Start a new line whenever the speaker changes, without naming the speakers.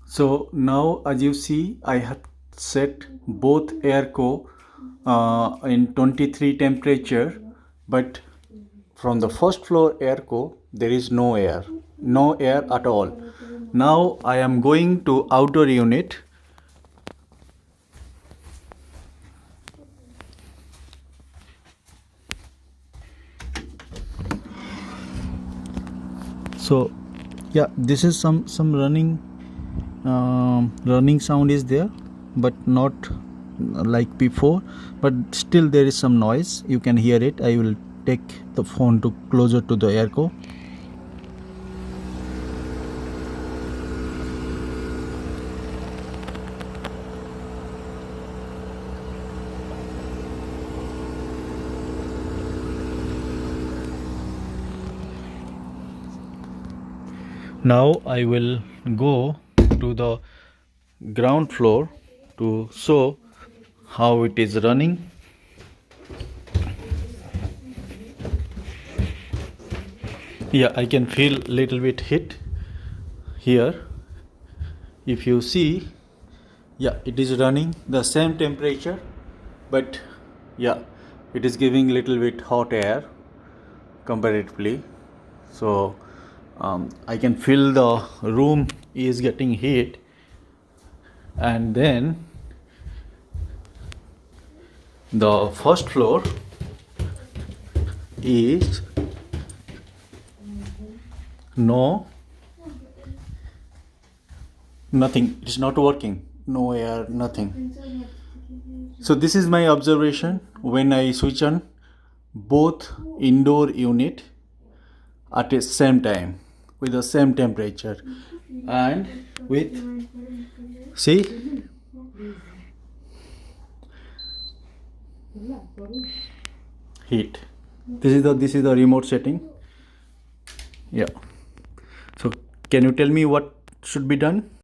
So now as you see, I have set both airco in 23 temperature, but from the first floor airco there is no air at all. Now I am going to outdoor unit. So yeah, this is some running sound is there, but not like before, but still there is some noise, you can hear it. I will take the phone to closer to the airco. Now I will go to the ground floor to show how it is running. Yeah, I can feel little bit heat here. If you see, yeah, it is running the same temperature, but yeah, it is giving little bit hot air comparatively. So I can feel the room is getting heat, and then the first floor is nothing, it is not working, no air, nothing. So this is my observation when I switch on both indoor unit at the same time with the same temperature and with, see, heat. This is the remote setting. Yeah. So can you tell me what should be done?